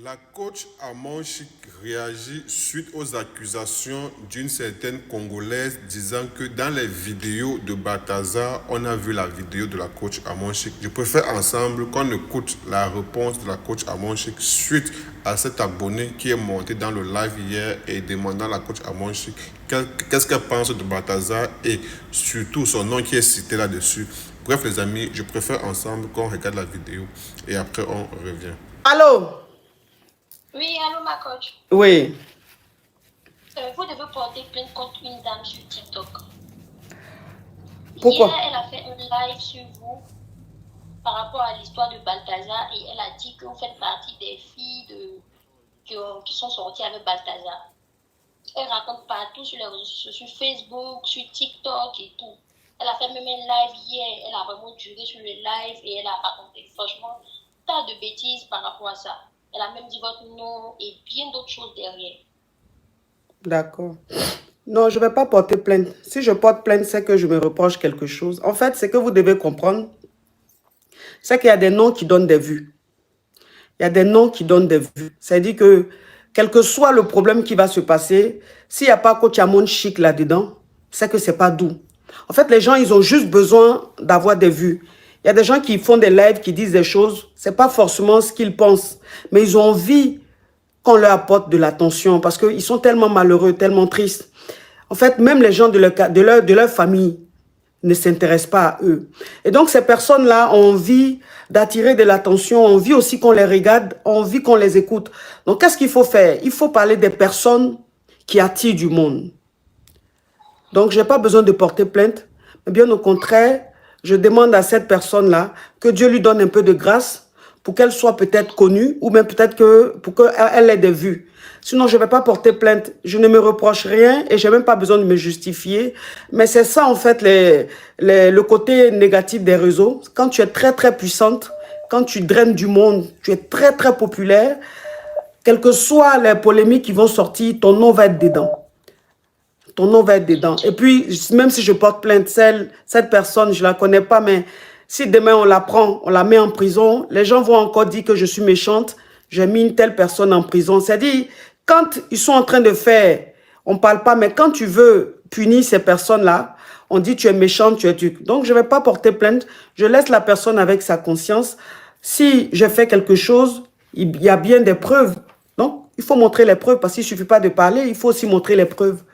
La coach Amon Chic réagit suite aux accusations d'une certaine Congolaise disant que dans les vidéos de Balthazar, on a vu la vidéo de la coach Amon Chic. Je préfère ensemble qu'on écoute la réponse de la coach Amon Chic suite à cet abonné qui est monté dans le live hier et demandant à la coach Amon Chic qu'est-ce qu'elle pense de Balthazar et surtout son nom qui est cité là-dessus. Bref les amis, je préfère ensemble qu'on regarde la vidéo et après on revient. Allô? Oui, allô ma coach. Oui. Vous devez porter plainte contre une dame sur TikTok. Pourquoi? Hier, elle a fait un live sur vous par rapport à l'histoire de Balthazar et elle a dit que vous faites partie des filles qui sont sorties avec Balthazar. Elle raconte partout sur les réseaux sociaux, sur Facebook, sur TikTok et tout. Elle a fait même un live hier, elle a vraiment duré sur le live et elle a raconté franchement tas de bêtises par rapport à ça. Elle a même dit votre nom et bien d'autres choses derrière. D'accord. Non, je ne vais pas porter plainte. Si je porte plainte, c'est que je me reproche quelque chose. En fait, c'est que vous devez comprendre, c'est qu'il y a des noms qui donnent des vues. Il y a des noms qui donnent des vues. C'est-à-dire que, quel que soit le problème qui va se passer, s'il n'y a pas coach Amon Chic là-dedans, c'est que ce n'est pas doux. En fait, les gens, ils ont juste besoin d'avoir des vues. Il y a des gens qui font des lives, qui disent des choses, ce n'est pas forcément ce qu'ils pensent, mais ils ont envie qu'on leur apporte de l'attention parce qu'ils sont tellement malheureux, tellement tristes. En fait, même les gens de leur famille ne s'intéressent pas à eux. Et donc, ces personnes-là ont envie d'attirer de l'attention, ont envie aussi qu'on les regarde, ont envie qu'on les écoute. Donc, qu'est-ce qu'il faut faire? Il faut parler des personnes qui attirent du monde. Donc, je n'ai pas besoin de porter plainte, mais bien au contraire, je demande à cette personne-là que Dieu lui donne un peu de grâce pour qu'elle soit peut-être connue ou même peut-être pour qu'elle ait des vues. Sinon, je ne vais pas porter plainte. Je ne me reproche rien et je n'ai même pas besoin de me justifier. Mais c'est ça, en fait, le côté négatif des réseaux. Quand tu es très, très puissante, quand tu draines du monde, tu es très, très populaire, quelles que soient les polémiques qui vont sortir, ton nom va être dedans. Ton nom va être dedans. Et puis, même si je porte plainte, cette personne, je ne la connais pas, mais si demain on la prend, on la met en prison, les gens vont encore dire que je suis méchante, j'ai mis une telle personne en prison. C'est-à-dire, quand ils sont en train de faire, on ne parle pas, mais quand tu veux punir ces personnes-là, on dit tu es méchante, tu es tu. Donc, je ne vais pas porter plainte, je laisse la personne avec sa conscience. Si je fais quelque chose, il y a bien des preuves. Donc, il faut montrer les preuves, parce qu'il ne suffit pas de parler, il faut aussi montrer les preuves.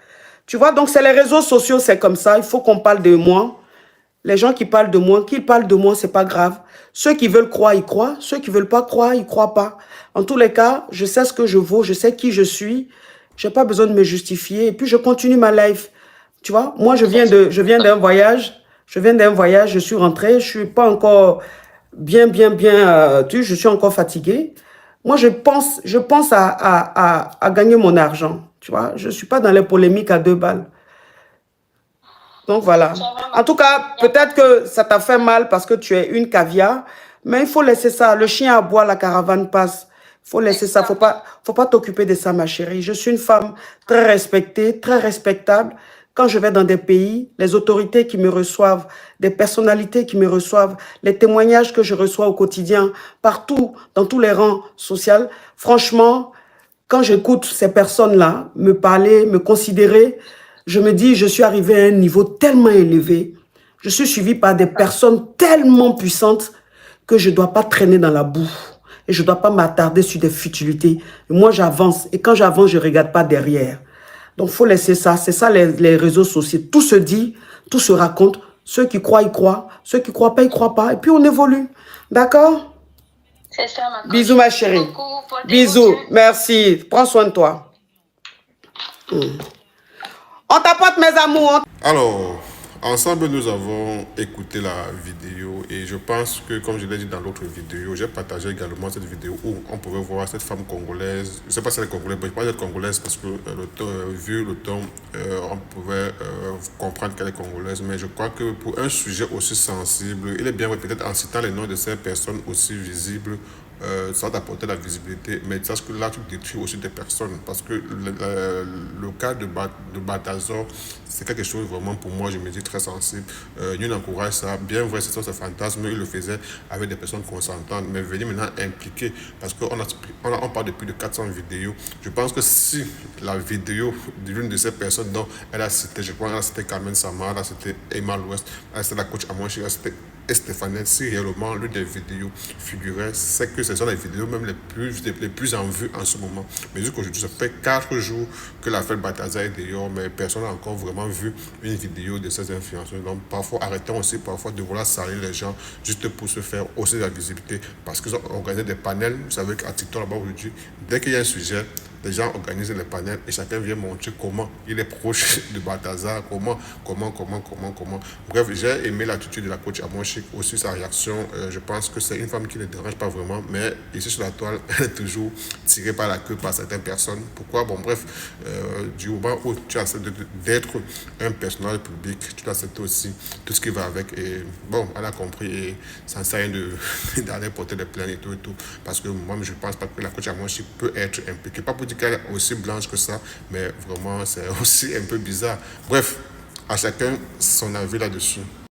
Tu vois, donc c'est les réseaux sociaux, c'est comme ça. Il faut qu'on parle de moi. Les gens qui parlent de moi, qu'ils parlent de moi, c'est pas grave. Ceux qui veulent croire, ils croient. Ceux qui veulent pas croire, ils croient pas. En tous les cas, je sais ce que je vaux, je sais qui je suis. J'ai pas besoin de me justifier. Et puis, je continue ma life. Tu vois, moi, je viens d'un voyage. Je viens d'un voyage, je suis rentrée. Je suis pas encore bien, je suis encore fatiguée. Moi, je pense à gagner mon argent. Tu vois, je ne suis pas dans les polémiques à 2 balles. Donc, voilà. En tout cas, peut-être que ça t'a fait mal parce que tu es une caviar, mais il faut laisser ça. Le chien aboie, la caravane passe. Il faut laisser ça. Faut pas t'occuper de ça, ma chérie. Je suis une femme très respectée, très respectable. Quand je vais dans des pays, les autorités qui me reçoivent, des personnalités qui me reçoivent, les témoignages que je reçois au quotidien, partout, dans tous les rangs sociaux, franchement, quand j'écoute ces personnes-là me parler, me considérer, je me dis, je suis arrivée à un niveau tellement élevé. Je suis suivie par des personnes tellement puissantes que je ne dois pas traîner dans la boue. Et je ne dois pas m'attarder sur des futilités. Et moi, j'avance. Et quand j'avance, je ne regarde pas derrière. Donc, il faut laisser ça. C'est ça, les réseaux sociaux. Tout se dit, tout se raconte. Ceux qui croient, ils croient. Ceux qui ne croient pas, ils ne croient pas. Et puis, on évolue. D'accord? C'est ça, ma coach. Bisous, ma chérie. Bisous. Merci. Prends soin de toi. On t'apporte, mes amours. Alors, ensemble, nous avons écouté la vidéo et je pense que, comme je l'ai dit dans l'autre vidéo, j'ai partagé également cette vidéo où on pouvait voir cette femme congolaise. Je ne sais pas si elle est congolaise, mais je pense qu'elle est congolaise parce que, vu le ton, on pouvait comprendre qu'elle est congolaise. Mais je crois que pour un sujet aussi sensible, il est bien peut-être en citant les noms de ces personnes aussi visibles, ça va t'apporter la visibilité, mais sache que là, tu détruis aussi des personnes, parce que le cas de Balthazar, c'est quelque chose vraiment, pour moi, je me dis très sensible. Nous encourage ça, bien vrai, c'est ça, ce fantasme, il le faisait avec des personnes consentantes, mais venir maintenant impliquer, parce on parle de plus de 400 vidéos. Je pense que si la vidéo d'une de ces personnes dont elle a cité, je crois qu'elle a cité Carmen Samara, elle a cité Emma L'Ouest, elle a cité la coach Amon Chic, elle a cité Stéphane, si réellement l'une des vidéos figurait, c'est que ce sont les vidéos même les plus en vue en ce moment. Mais jusqu'aujourd'hui, ça fait 4 jours que la fête Balthazar est dehors, mais personne n'a encore vraiment vu une vidéo de ces influenceurs. Donc parfois, arrêtons aussi parfois de vouloir salir les gens juste pour se faire aussi de la visibilité, parce qu'ils ont organisé des panels. Vous savez qu'à TikTok là-bas aujourd'hui, dès qu'il y a un sujet, les gens organisent les panels et chacun vient montrer comment il est proche de Balthazar, comment. Bref, j'ai aimé l'attitude de la coach Amon Chic, aussi sa réaction. Je pense que c'est une femme qui ne dérange pas vraiment, mais ici sur la toile, elle est toujours tirée par la queue par certaines personnes. Pourquoi? Bon, bref, du moment où tu acceptes d'être un personnage public, tu acceptes aussi tout ce qui va avec. Et bon, elle a compris et ça ne sert à rien d'aller porter des plaintes et tout. Parce que moi, je ne pense pas que la coach Amon Chic peut être impliquée. Pas pour dire qu'elle est aussi blanche que ça, mais vraiment, c'est aussi un peu bizarre. Bref, à chacun son avis là-dessus.